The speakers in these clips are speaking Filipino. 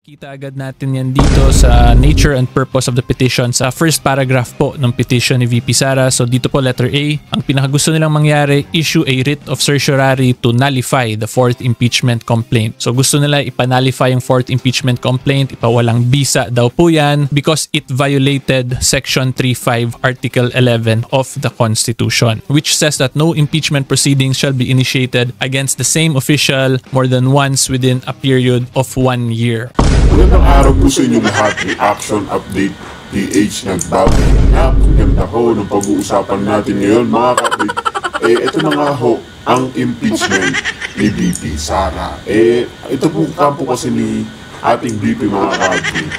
Makikita agad natin yan dito sa nature and purpose of the petition sa first paragraph po ng petition ni VP Sara. So dito po letter A, ang pinakagusto nilang mangyari, issue a writ of certiorari to nullify the fourth impeachment complaint. So gusto nila ipanalify yung fourth impeachment complaint, ipawalang bisa daw po yan because it violated section 3.5 article 11 of the Constitution, which says that no impeachment proceedings shall be initiated against the same official more than once within a period of 1 year. Magandang araw po sa inyong lahat. Reaction Update PH nagbago. Napakaganda ho ng pag-uusapan natin ngayon mga kapit. Ito na nga ho ang impeachment ni VP Sara. Ito po kampo kasi ni ating VP mga kapit.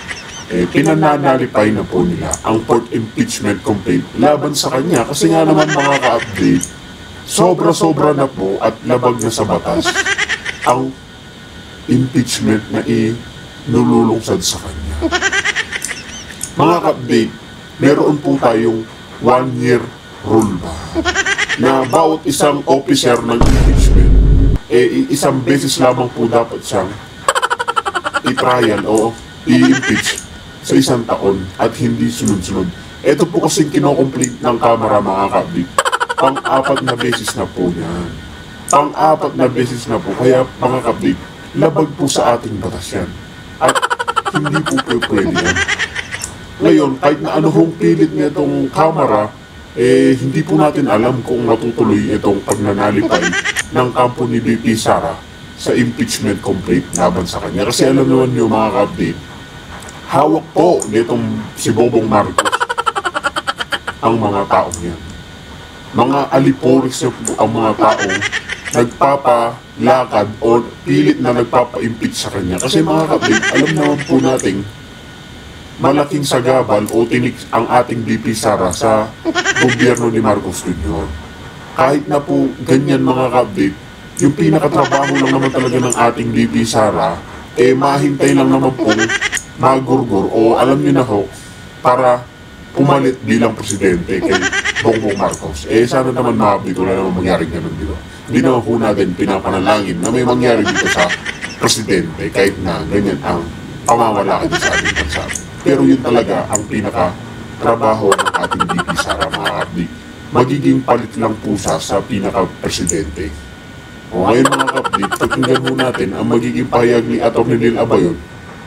Pinananalipay na po nila ang fourth impeachment complaint laban sa kanya kasi nga naman mga ka-update, sobra-sobra na po at labag na sa batas ang impeachment na nululunsad sa kanya. Mga ka-update, meron po tayong 1-year rule ba na bawat isang officer ng impeachment isang beses lamang po dapat siyang i-trial o i-impeach sa isang taon at hindi sunod-sunod. Ito po kasing kinocomplete ng Kamara mga ka-update. Pang-apat na beses na po yan. Pang-apat na beses na po. Kaya mga ka-update, labag po sa ating batas yan. At hindi po pwede yan. Ngayon, kahit na ano hong pilit niya itong Kamara, hindi po natin alam kung matutuloy itong pagnanalipay ng kampo ni VP Sara sa impeachment complaint laban sa kanya. Kasi alam naman niyo mga ka-update, hawak po nitong si Bobong Marcos ang mga taong yan. Mga aliporis po ang mga taong nagpapalakad o pilit na nagpapa-impeach sa kanya. Kasi mga kapit, alam naman po natin malaking sagabal o tinik ang ating VP Sara sa gobyerno ni Marcos Jr. Kahit na po ganyan mga kapit, yung pinakatrabaho lang naman talaga ng ating VP Sara, mahintay lang naman po magurgur o alam niyo na ho, para pumalit bilang presidente kay Bongbong Marcos. Sana naman makapit, wala naman mangyari ganun, di ba? Hindi naman po natin pinapanalangin na may mangyari dito sa presidente kahit na ganyan ang pamamalakad sa ating bansa. Pero yun talaga ang pinaka-trabaho ng ating VP Sara mga kapdi. Magiging palit lang po siya sa pinaka-presidente. O ngayon mga kapdi, pakinggan mo natin ang magiging pahayag ni Atty. Neil Abayon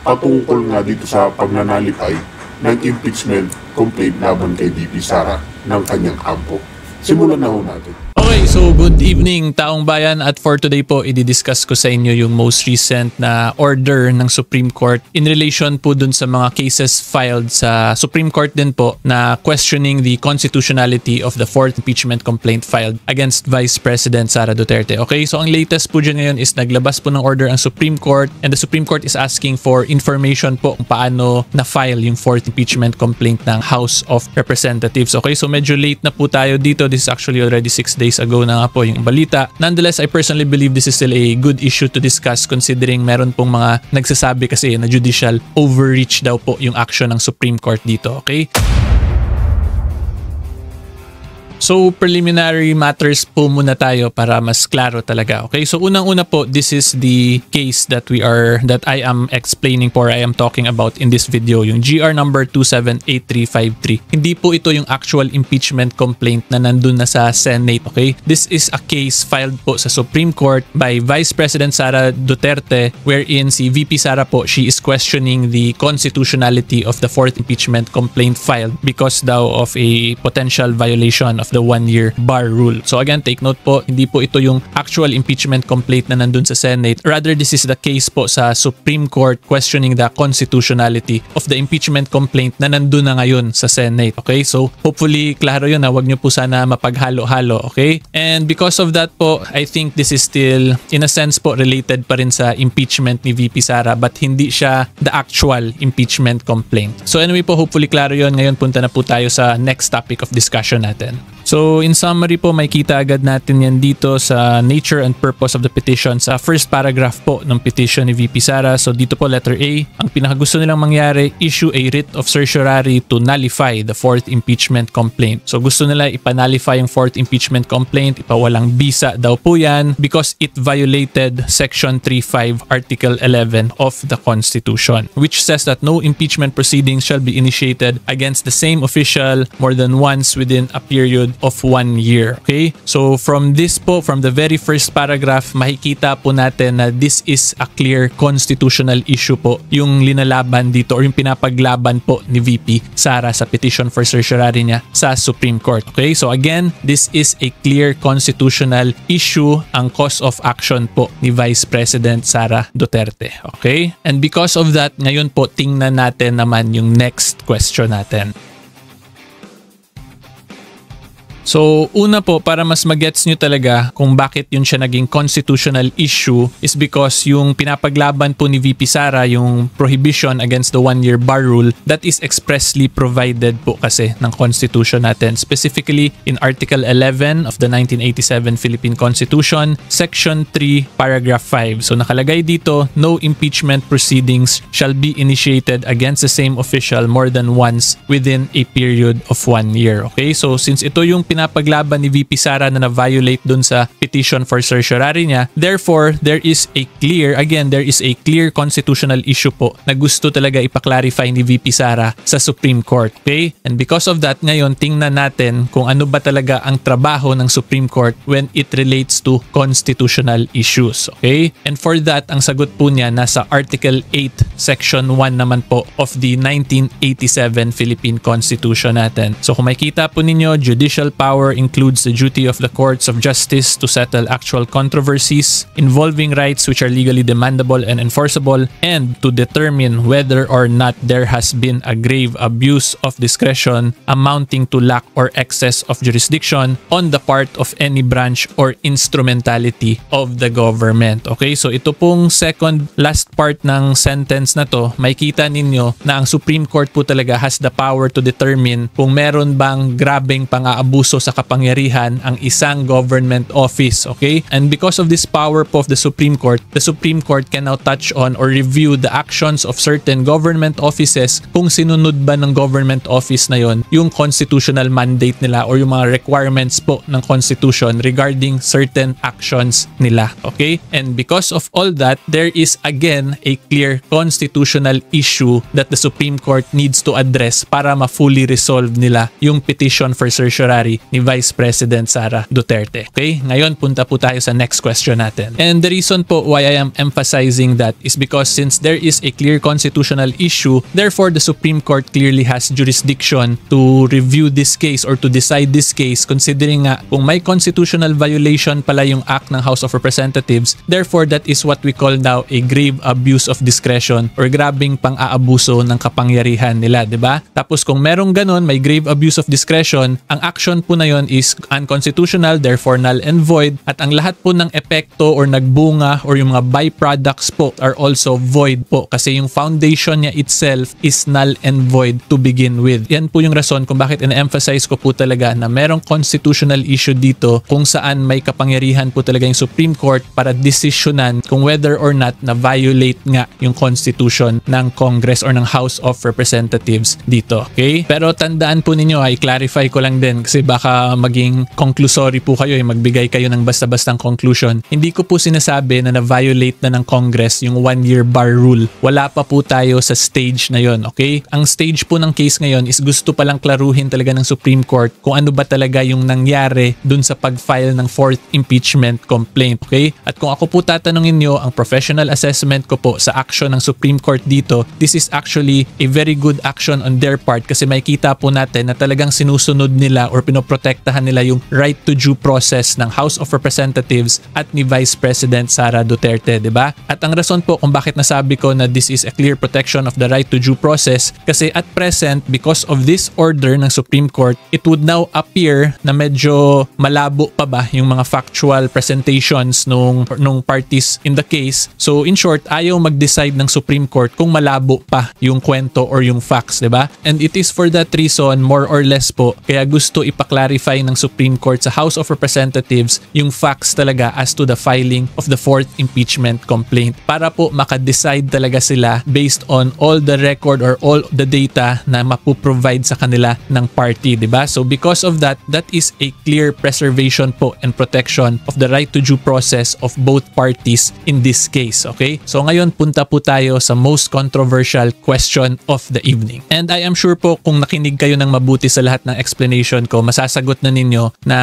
patungkol nga dito sa pagnanalipay ng impeachment complaint laban kay VP Sara ng kanyang kampo. Simulan na ho natin. Okay, so good evening taong bayan at for today po i-discuss ko sa inyo yung most recent na order ng Supreme Court in relation po dun sa mga cases filed sa Supreme Court din po na questioning the constitutionality of the fourth impeachment complaint filed against Vice President Sara Duterte. Okay, so ang latest po dyan ngayon is naglabas po ng order ang Supreme Court and the Supreme Court is asking for information po kung paano na-file yung fourth impeachment complaint ng House of Representatives. Okay, so medyo late na po tayo dito. This is actually already 6 days ago na nga po yung balita. Nonetheless, I personally believe this is still a good issue to discuss considering meron pong mga nagsasabi kasi na judicial overreach daw po yung action ng Supreme Court dito. Okay? So, preliminary matters po muna tayo para mas klaro talaga. Okay? So, unang-una po, this is the case that I am explaining for, I am talking about in this video, yung GR number 278353. Hindi po ito yung actual impeachment complaint na nandun na sa Senate. Okay? This is a case filed po sa Supreme Court by Vice President Sara Duterte wherein si VP Sara po, she is questioning the constitutionality of the fourth impeachment complaint filed because daw of a potential violation of the 1-year bar rule. So again, take note po, hindi po ito yung actual impeachment complaint na nandun sa Senate. Rather, this is the case po sa Supreme Court questioning the constitutionality of the impeachment complaint na nandun na ngayon sa Senate. Okay? So hopefully, klaro yun na wag nyo po sana mapaghalo-halo. Okay? And because of that po, I think this is still, in a sense po, related pa rin sa impeachment ni VP Sara but hindi siya the actual impeachment complaint. So anyway po, hopefully klaro yun. Ngayon punta na po tayo sa next topic of discussion natin. So So in summary po, may kita agad natin yan dito sa nature and purpose of the petition sa first paragraph po ng petition ni VP Sara. So dito po letter A, ang pinakagusto nilang mangyari, issue a writ of certiorari to nullify the fourth impeachment complaint. So gusto nila ipanalify yung fourth impeachment complaint, ipawalang bisa daw po yan because it violated section 3.5 article 11 of the Constitution, which says that no impeachment proceedings shall be initiated against the same official more than once within a period of 1 year. Okay? So from this po, from the very first paragraph, makikita po natin na this is a clear constitutional issue po yung linalaban dito or yung pinapaglaban po ni VP Sara sa petition for certiorari niya sa Supreme Court. Okay? So again, this is a clear constitutional issue, ang cause of action po ni Vice President Sara Duterte. Okay? And because of that, ngayon po tingnan natin naman yung next question natin. So, una po, para mas magets nyo talaga kung bakit yun siya naging constitutional issue is because yung pinapaglaban po ni VP Sara, yung prohibition against the 1-year bar rule, that is expressly provided po kasi ng Constitution natin. Specifically, in Article 11 of the 1987 Philippine Constitution, Section 3, Paragraph 5. So, nakalagay dito, no impeachment proceedings shall be initiated against the same official more than once within a period of 1 year. Okay? So, since ito yung pinapaglaban ni VP Sara na na-violate dun sa petition for certiorari niya. Therefore, there is a clear constitutional issue po na gusto talaga ipaklarify ni VP Sara sa Supreme Court. Okay? And because of that, ngayon, tingnan natin kung ano ba talaga ang trabaho ng Supreme Court when it relates to constitutional issues. Okay? And for that, ang sagot po niya nasa Article 8, Section 1 naman po of the 1987 Philippine Constitution natin. So kung makita po ninyo, judicial power includes the duty of the courts of justice to settle actual controversies involving rights which are legally demandable and enforceable, and to determine whether or not there has been a grave abuse of discretion amounting to lack or excess of jurisdiction on the part of any branch or instrumentality of the government. Okay, so ito pong second last part ng sentence na to, makikita ninyo na ang Supreme Court po talaga has the power to determine kung meron bang grabeng pang-aabuso sa kapangyarihan ang isang government office. Okay? And because of this power po of the Supreme Court can now touch on or review the actions of certain government offices kung sinunod ba ng government office na yon yung constitutional mandate nila or yung mga requirements po ng Constitution regarding certain actions nila. Okay? And because of all that, there is again a clear constitutional issue that the Supreme Court needs to address para ma-fully resolve nila yung petition for certiorari ni Vice President Sara Duterte. Okay? Ngayon, punta po tayo sa next question natin. And the reason po why I am emphasizing that is because since there is a clear constitutional issue, therefore the Supreme Court clearly has jurisdiction to review this case or to decide this case considering nga kung may constitutional violation pala yung act ng House of Representatives, therefore that is what we call now a grave abuse of discretion or grabing pang-aabuso ng kapangyarihan nila, di ba? Tapos kung merong ganon, may grave abuse of discretion, ang action po na yon is unconstitutional, therefore null and void, at ang lahat po ng epekto or nagbunga or yung mga byproducts po are also void po kasi yung foundation niya itself is null and void to begin with. Yan po yung rason kung bakit ina-emphasize ko po talaga na merong constitutional issue dito kung saan may kapangyarihan po talaga yung Supreme Court para desisyonan kung whether or not na violate nga yung Constitution ng Congress or ng House of Representatives dito. Okay? Pero tandaan po ninyo, i-clarify ko lang din kasi baka maging conclusory po kayo, magbigay kayo ng basta-bastang conclusion. Hindi ko po sinasabi na na-violate na ng Congress yung 1-year bar rule. Wala pa po tayo sa stage na yon. Okay? Ang stage po ng case ngayon is gusto palang klaruhin talaga ng Supreme Court kung ano ba talaga yung nangyari dun sa pag-file ng fourth impeachment complaint. Okay? At kung ako po tatanungin nyo, ang professional assessment ko po sa action ng Supreme Court dito, this is actually a very good action on their part kasi makikita po natin na talagang sinusunod nila or pinoprotektahan nila yung right to due process ng House of Representatives at ni Vice President Sara Duterte, di ba? At ang rason po kung bakit nasabi ko na this is a clear protection of the right to due process, kasi at present, because of this order ng Supreme Court, it would now appear na medyo malabo pa ba yung mga factual presentations nung parties in the case. So in short, ayaw mag-decide ng Supreme Court kung malabo pa yung kwento or yung facts, di ba? And it is for that reason, more or less po, kaya gusto ipaklarify ng Supreme Court sa House of Representatives yung facts talaga as to the filing of the fourth impeachment complaint para po makadecide talaga sila based on all the record or all the data na mapuprovide sa kanila ng party, di ba? So because of that, that is a clear preservation po and protection of the right to due process of both parties in this case, okay? So ngayon, punta po tayo sa most controversial question of the evening. And I am sure po kung nakinig kayo ng mabuti sa lahat ng explanation ko, masasagot na ninyo na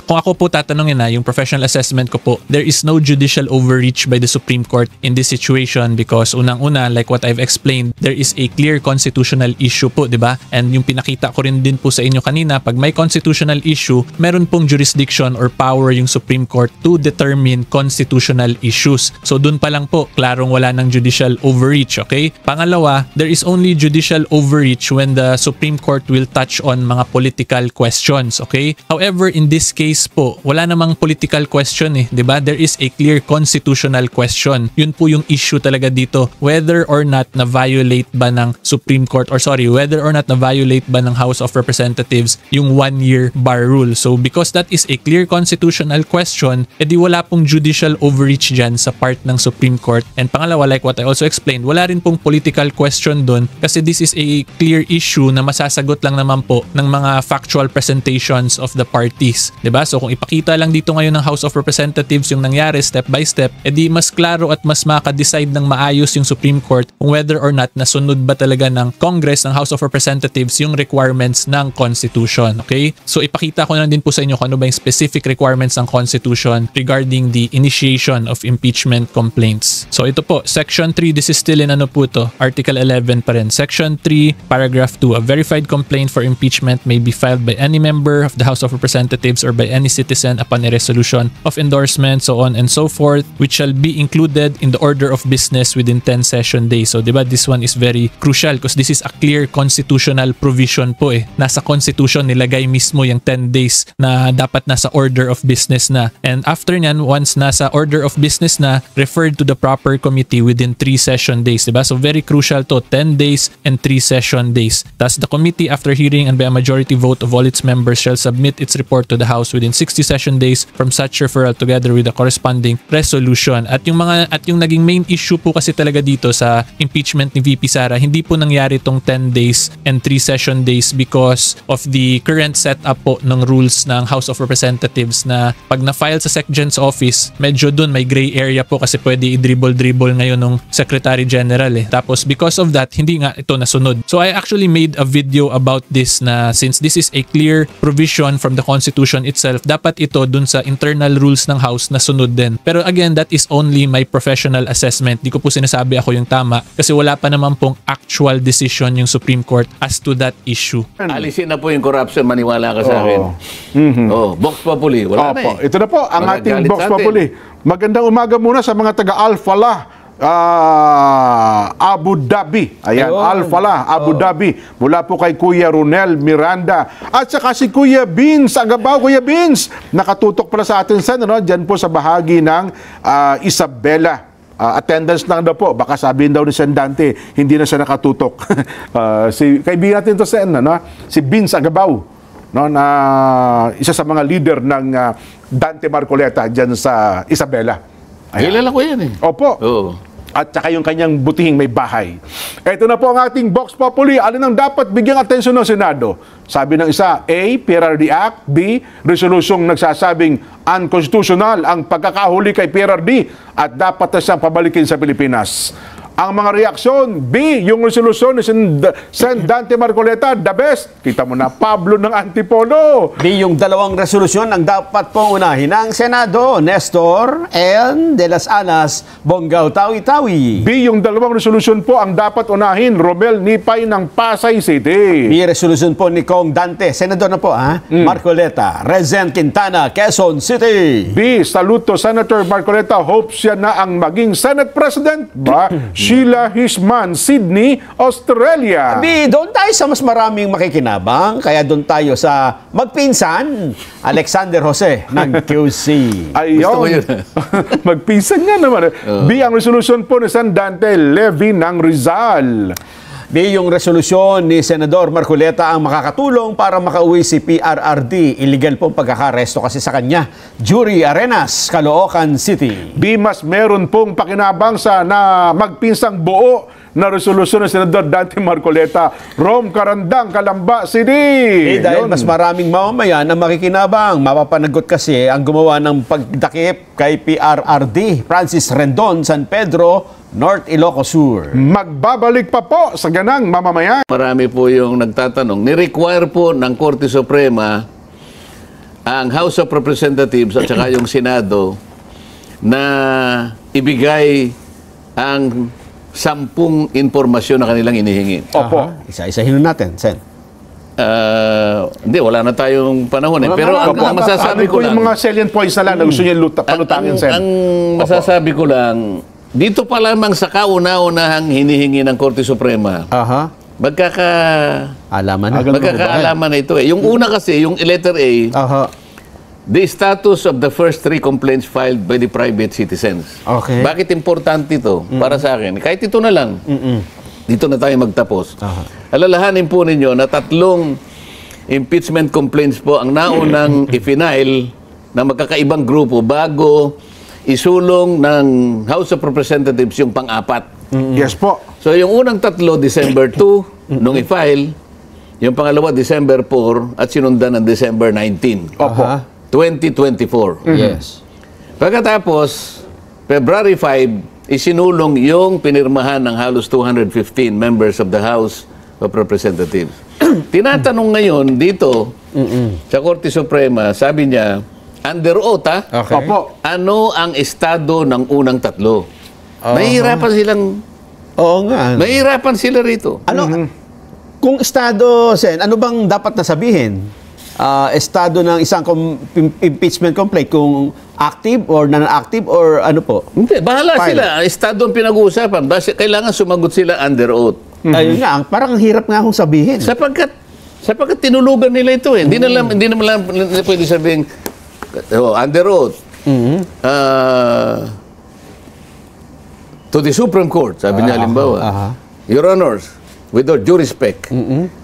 kung ako po tatanungin na yung professional assessment ko po, there is no judicial overreach by the Supreme Court in this situation because unang-una, like what I've explained, there is a clear constitutional issue po, di ba? And yung pinakita ko rin din po sa inyo kanina, pag may constitutional issue, meron pong jurisdiction or power yung Supreme Court to determine constitutional issues. So dun pa lang po, klarong wala ng judicial overreach, okay? Pangalawa, there is only judicial overreach when the Supreme Court will touch on mga political questions, okay? However, in this case po, wala namang political question eh, 'di ba? There is a clear constitutional question. Yun po yung issue talaga dito, whether or not na violate ba ng Supreme Court whether or not na violate ba ng House of Representatives yung 1-year bar rule. So because that is a clear constitutional question, edi wala pong judicial overreach dyan sa part ng Supreme Court. And pangalawa, like what I also explained, wala rin pong political question doon kasi this is a clear issue na masasagot lang naman po ng mga factual presentations of the parties. 'Di ba? So kung ipakita lang dito ngayon ng House of Representatives yung nangyari step by step, edi mas klaro at mas makaka-decide ng maayos yung Supreme Court kung whether or not nasunod ba talaga ng Congress, ng House of Representatives yung requirements ng Constitution. Okay? So ipakita ko na din po sa inyo kung ano ba yung specific requirements ng Constitution regarding the initiation of impeachment complaints. So ito po, Section 3, this is still in Article 11 pa rin. Section 3, Paragraph 2, a verified complaint for impeachment may be filed by any member of the House of Representatives or by any citizen upon a resolution of endorsement, so on and so forth, which shall be included in the order of business within 10 session days. So diba, this one is very crucial because this is a clear constitutional provision po eh. Nasa Constitution nilagay mismo yung 10 days na dapat nasa order of business na. And after nyan, once nasa order of business na, referred to the proper committee within 3 session days. Diba? So very crucial to, 10 days and 3 session days. Thus, the committee, after hearing and by a majority vote of all its members, shall submit its report to the House within 60 session days from such referral together with the corresponding resolution. At yung naging main issue po kasi talaga dito sa impeachment ni VP Sara, hindi po nangyari tong 10 days and 3 session days because of the current setup po ng rules ng House of Representatives na pag na-file sa SecGen's office, medyo dun may gray area po kasi pwede i-dribble ngayon ng Secretary General eh. Tapos because of that, hindi nga ito nasunod. So I actually made a video about this na since this is a clear provision from the Constitution itself, dapat ito dun sa internal rules ng House na sunod din. Pero again, that is only my professional assessment. Di ko po sinasabi ako yung tama kasi wala pa naman pong actual decision yung Supreme Court as to that issue. Alisin na po yung corruption, maniwala ka sa akin. Vox Populi, wala na eh. Ito na po ang ating Vox Populi. Magandang umaga muna sa mga taga-Al-Falah, Abu Dhabi. Ayan, Al-Falah, Abu Dhabi. Mula po kay Kuya Ronel Miranda. At saka si Kuya Beans, Agabaw. Kuya Beans, nakatutok pala sa atin sa dyan po sa bahagi ng Isabela. Attendance lang daw po. Baka sabihin daw ni Sen Dante, hindi na siya nakatutok. Si kaibigan natin to Sen, si Beans Agabaw, na isa sa mga leader ng Dante Marcoleta dyan sa Isabela. Kilala ko yan eh. Opo. Oo. At saka yung kanyang butihing may bahay. Ito na po ang ating Vox Populi. Alin ang dapat bigyang atensyon ng Senado? Sabi ng isa, A. PRRD Act. B. Resolusyong nagsasabing unconstitutional ang pagkakahuli kay PRRD at dapat na siyang pabalikin sa Pilipinas. ang mga reaksyon. B, yung resolusyon ni Sen Dante Marcoleta, the best. Kita mo na, Pablo ng Antipolo. B, yung dalawang resolusyon ang dapat pong unahin ng Senado, Nestor and De Las Alas, Bonggao Tawi-Tawi. B, yung dalawang resolusyon po ang dapat unahin, Romel Nipay ng Pasay City. B, resolusyon po ni Kong Dante, Senador na po Marcoleta, Rezen Quintana, Quezon City. B, saluto Senator Marcoleta, hopes siya na ang maging Senate President. Ba, Sheila Hisman, Sydney, Australia. B, doon tayo sa mas maraming makikinabang, kaya doon tayo sa magpinsan, Alexander Jose ng QC. Gusto ko yun. Magpinsan nga naman. B, ang resolusyon po ni Sen Dante Levy ng Rizal. B, yung resolusyon ni Senador Marcoleta ang makakatulong para makauwi si PRRD. Illegal pong pagkakaresto kasi sa kanya. Jury Arenas, Caloocan City. B, mas meron pong pakinabang sa na magpinsang buo na resolusyon ng Senador Dante Marcoleta, Rom Carandang, Calamba City. Dahil Yun. mas maraming mamamayan ang makikinabang. Mapapanagot kasi ang gumawa ng pagdakip kay PRRD, Francis Rendon, San Pedro, North Ilocos Sur. Magbabalik pa po sa ganang mamamayan. Marami po yung nagtatanong. Ni-require po ng Korte Suprema ang House of Representatives at saka yung Senado na ibigay ang 10 impormasyon na kanilang inihingi. Opo. Isa-isahin natin, Sen. Hindi, wala na tayong panahon eh. Pero ang masasabi ko lang, yung mga salient points na lang na gusto niyo palutangin, Sen. ang masasabi ko lang, dito pa lamang sa kauna-unahang hinihingi ng Korte Suprema, magkakaalaman na ito eh. Yung una kasi, yung letter A, the status of the first 3 complaints filed by the private citizens. Okay. Bakit importante ito para sa akin? Kahit ito na lang, dito na tayo magtapos. Alalahanin po ninyo na 3 impeachment complaints po ang naunang i-file na magkakaibang grupo bago isulong ng House of Representatives yung pang-4. Yes po. So yung unang 3, December 2, nung i-file, yung pangalawa, December 4, at sinundan ng December 19, Opo. 2024. Yes. Pagkatapos, February 5, isinulong yung pinirmahan ng halos 215 members of the House of Representatives. Tinatanong ngayon dito sa Korte Suprema, sabi niya, under oath, Okay. Opo. ano ang estado ng unang 3? Mahihirapan silang, Oo nga. mahihirapan sila rito. Ano, kung estado, Sen, ano bang dapat na sabihin? Estado ng isang impeachment complaint, kung active or non-active or ano po? Hindi, bahala Fine. sila. Estado ang pinag-uusapan. Basta kailangan sumagot sila under oath. Ayun nga, parang hirap nga akong sabihin. Sapagkat tinulugan nila ito eh. Hindi naman lang pwede sabihin, under oath. To the Supreme Court, sabi niya halimbawa, Your Honors, with all due respect,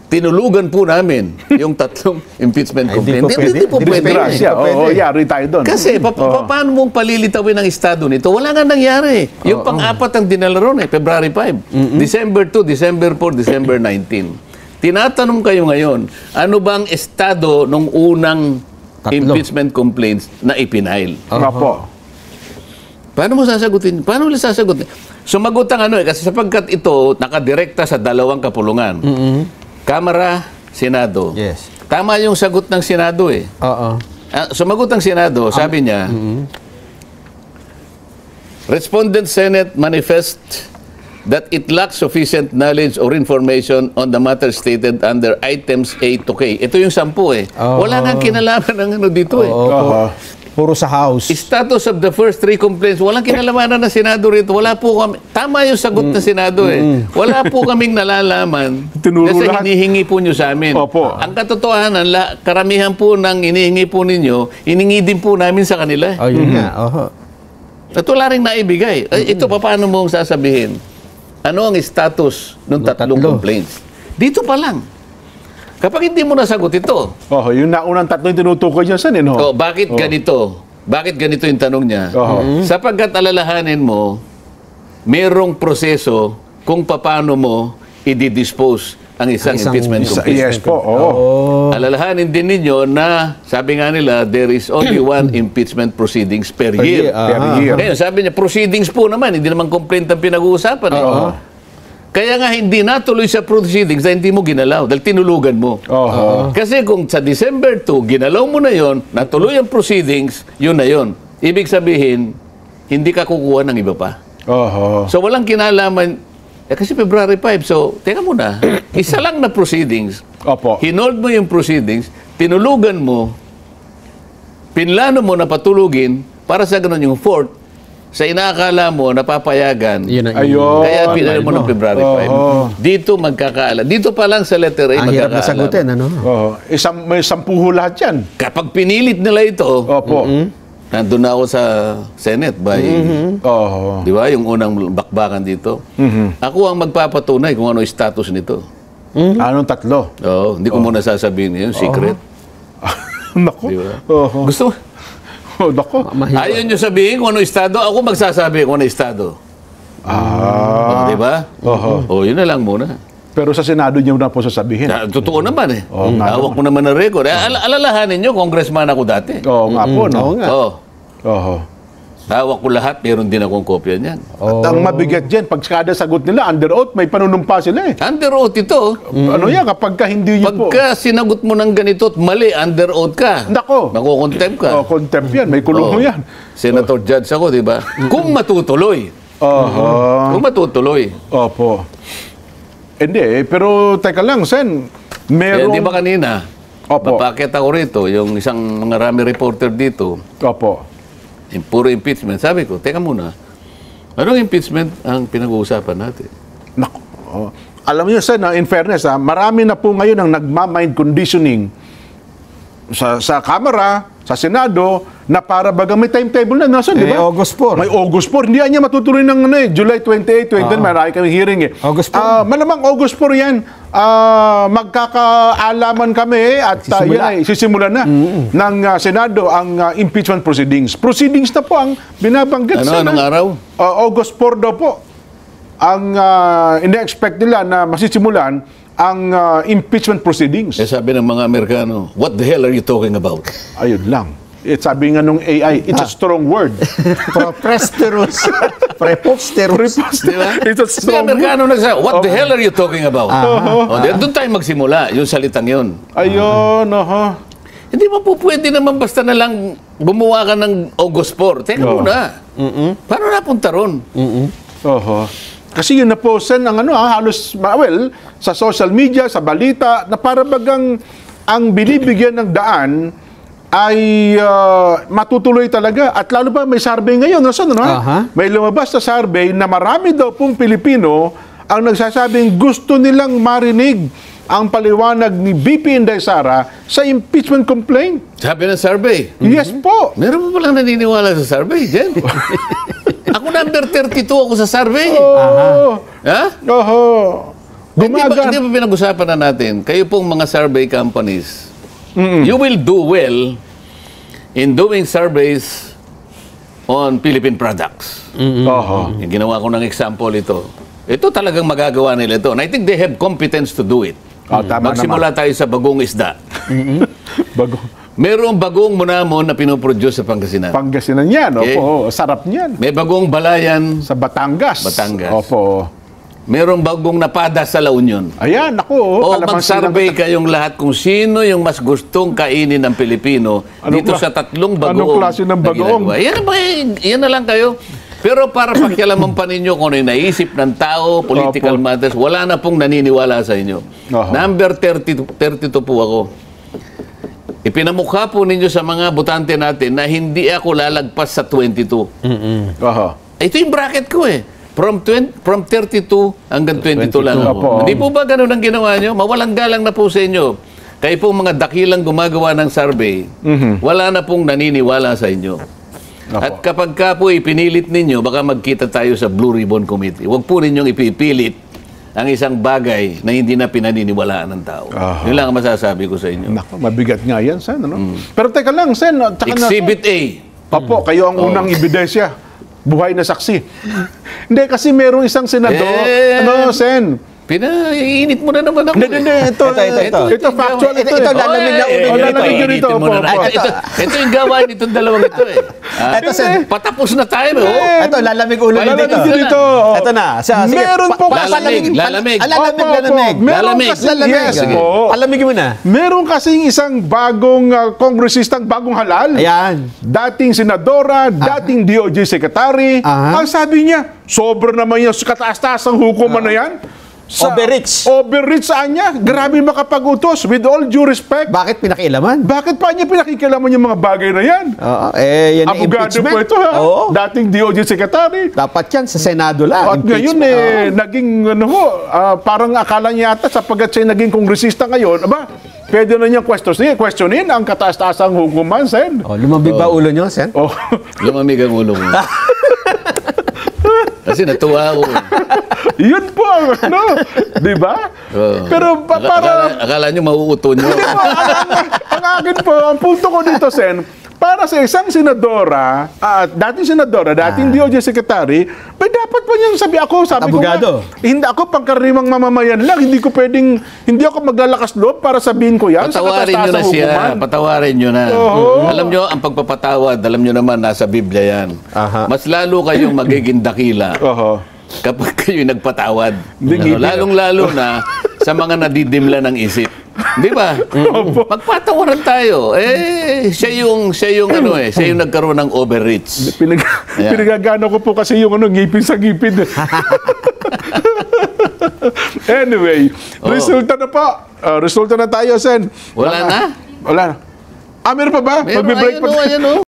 tinulugan po namin yung 3 impeachment complaint. Hindi po pwede. Disgrasya. Oo, yari tayo doon. Kasi paano mong palilitawin ang estado nito? Wala nga nangyari. Yung pang-4 ang dinala ron February 5. December 2, December 4, December 19. Tinatanong kayo ngayon, ano bang estado ng unang impeachment complaints na ipinail? Opo. Paano mo sasagutin? Paano nila sasagutin? Sumagot ang kasi sapagkat ito nakadirekta sa 2 kapulungan. Kamara, Senado. Yes. Tama yung sagot ng Senado eh. Oo. Sumagot ang Senado, sabi niya, Respondent Senate manifest that it lacks sufficient knowledge or information on the matter stated under items A to K. Ito yung 10 eh. Wala nang kinalaman ng dito eh. Puro sa House. Status of the first 3 complaints, walang kinalamanan ng Senado rito. Wala po kami, tama yung sagot ng Senado eh. Wala po kaming nalalaman Tinuro kasi lahat. hinihingi po nyo sa amin. Opo. Ang katotohanan, karamihan po ng hinihingi po ninyo, hiningi din po namin sa kanila. Ayun nga. At wala rin naibigay. Ito, paano mo sasabihin? Ano ang status ng 3 complaints? Dito pa lang. Kapag hindi mo nasagot ito, Yung naunang 3 yung tinutukoy niya, Sen, bakit ganito? Bakit ganito yung tanong niya? Sapagkat alalahanin mo, merong proseso kung paano mo i-dispose ang isang impeachment complaint. Yes po, oo. Alalahanin din ninyo na, sabi nga nila, there is only one impeachment proceedings per year. Per year. Ngayon, sabi niya, proceedings po naman, hindi naman complaint ang pinag-uusapan. Kaya nga hindi natuloy sa proceedings na hindi mo ginalaw dahil tinulugan mo. Kasi kung sa December 2, ginalaw mo na yon, natuloy ang proceedings, yun na yon. Ibig sabihin, hindi ka kukuha ng iba pa. So walang kinalaman, kasi February 5, so teka muna, isa lang na proceedings, hinold mo yung proceedings, tinulugan mo, pinlano mo na patulugin, para sa ganun yung fourth, sa inaakala mo, napapayagan. Ayun. Kaya pinalo mo ng February 5. Dito magkakaala. Dito pa lang sa letter A, Ang hirap na magkakaala. sagutin, ano? May 10 lahat yan. Kapag pinilit nila ito, nandun na ako sa Senate by, di ba, yung unang bakbakan dito. Ako ang magpapatunay kung ano yung status nito. Anong 3? Hindi ko muna sasabihin yun, secret. Naku. Di ba? Gusto mo? Naku. Ayaw nyo sabihin kung ano estado, ako magsasabi kung ano estado. Di ba? Yun na lang muna. Pero sa Senado niyo na po sasabihin. Totoo naman eh. Hawak mo naman ng record. Alalahanin nyo, congressman ako dati. Oo nga po, no? Hawak ko lahat, meron din akong kopya niyan. At ang mabigat dyan, pag kada sagot nila, under oath, may panunumpa sila eh. Under oath ito. Ano yan, kapag hindi nyo po. Pagka sinagot mo ng ganito at mali, under oath ka. Nako. Makukontempt ka. Contempt yan, may kulong mo yan. Senator Judge ako, di ba? Kung matutuloy. Kung matutuloy. Opo. Hindi, pero teka lang, Sen. Meron... Di ba kanina? Mapakita ko rito, yung isang mga rami reporter dito. Yung puro impeachment. Sabi ko, teka muna, anong impeachment ang pinag-uusapan natin? Naku. Alam niyo, Sen, in fairness, marami na po ngayon ang nagma-mind conditioning sa Kamara, sa Senado, na para baga may timetable na nasa, di ba? August 4. May August 4. Hindi niya matutuloy ng July 28, 29, marami kami hearing eh. August 4. Malamang August 4 yan. Magkakaalaman kami at sisimula na ng Senado ang impeachment proceedings. Proceedings na po ang binabanggit. Anong araw? August 4 daw po. Ang ina-expect nila na masisimulan ang impeachment proceedings. Sabi ng mga Amerikano, what the hell are you talking about? Ayun lang. Sabi nga nung AI, it's a strong word. Preposterous. Di ba? It's a Kasi strong word. Amerikano nagsabi, what the hell are you talking about? Doon tayo magsimula, yung salitang yun. Ayun, Hindi mo po pwede naman basta na lang gumawa ka ng August 4. Teka muna. Paano napunta ron? Kasi yun na po, Sen, ang halos, sa social media, sa balita, na para bagang ang binibigyan ng daan ay matutuloy talaga. At lalo pa may survey ngayon. May lumabas na survey na marami daw pong Pilipino ang nagsasabing gusto nilang marinig ang paliwanag ni BP Inday Sara sa impeachment complaint. Sabi ng survey. Yes po. Meron mo palang naniniwala sa survey, Jen? Ako number 32 ako sa survey. Ha? Hindi ba pinag-usapan na natin, kayo pong mga survey companies, you will do well in doing surveys on Philippine products. Yung ginawa ko ng example ito. Ito talagang magagawa nila ito. And I think they have competence to do it. Magsimula tayo sa bagong isda. Merong bagong munamon na pinoproduce sa Pangasinan. Pangasinan yan. Opo, sarap niyan. May bagong balayan sa Batangas. Opo. Merong bagong napada sa La Union. Ayan, ako. Mag-survey kayong lahat kung sino yung mas gustong kainin ng Pilipino dito sa tatlong bagoong. Anong klase ng bagoong? Yan na lang kayo. Pero para pakialaman pa ninyo kung ano yung naisip ng tao, political matters, wala na pong naniniwala sa inyo. Number 32 po ako. Ipinamukha po ninyo sa mga botante natin na hindi ako lalagpas sa 22. Ito yung bracket ko eh. From 32 hanggang 22 lang ako. Hindi po ba ganun ang ginawa nyo? Mawalang galang na po sa inyo. Kayo po mga dakilang gumagawa ng survey, wala na pong naniniwala sa inyo. At kapag ka po ipinilit ninyo, baka magkita tayo sa Blue Ribbon Committee. Huwag po ninyong ipipilit ang isang bagay na hindi na pinaniniwalaan ng tao. Yun lang ang masasabi ko sa inyo. Naku, mabigat nga yan, Sen. Pero teka lang, Sen. Exhibit A. Opo, kayo ang unang ebidensya. Buhay na saksi. Hindi, kasi merong isang senador, Sen, Pinainit mo na naman ako. Hindi. Ito factual ito. Ito, lalamig na ulo nyo lalamig nyo rito. Initin mo na naman. Ito yung gawain nitong dalawang ito eh. Ito, Sen. Patapos na tayo. Ito, lalamig ulo nyo Lalamig dito. nyo dito. Ito na. Sige, Meron po Lalamig. Lalamig. Lalamig. Yes po. Palamigin mo na. Meron kasing isang bagong kongresistang bagong halal. Ayan. Dating senadora, dating DOJ secretary. Aha. Ang sabi niya, sobra naman yung kataas-taas ang hukuman na yan. Overreach. Overreach saan niya? Grabe makapag-utos. With all due respect. Bakit pinakialaman? Bakit pa niya pinakikialaman yung mga bagay na yan? Oo, yan ang Abogado impeachment. po ito ha. Oo. Dating DOJ secretary. Dapat yan sa Senado lang. At ngayon naging parang akala niya yata sapagkat siya naging kongresista ngayon, pwede na niyang questionin ang kataas-taasang hukuman, Sen. Lumabig ba ulo nyo, Sen? Oh. Lumamig ang ulo mo. Kasi natuwa ako. Yun po, di ba? Pero Akala nyo mauuto nyo. Hindi po, ang akin po, ang punto ko dito, Sen, para sa isang senadora, dating DOJ secretary, dapat po niyang sabi Abogado. ko nga, hindi ako pangkaraniwang mamamayan lang, hindi ako maglalakas loob para sabihin ko yan Patawarin nyo na siya. Patawarin nyo na. Alam nyo, ang pagpapatawad, alam nyo naman, nasa Biblia yan. Aha. Mas lalo kayong magiging dakila kapag kayo nagpatawad. Lalong-lalo na sa mga nadidimla ng isip. Di ba? Magpatawaran tayo. Siya yung nagkaroon ng overreach. Pinagagana ko po kasi yung ngipin sa ngipin. Anyway, resulta na po. Resulta na tayo, Sen. Wala na? Wala na. Meron pa ba? Meron, Magbe-break ayan o.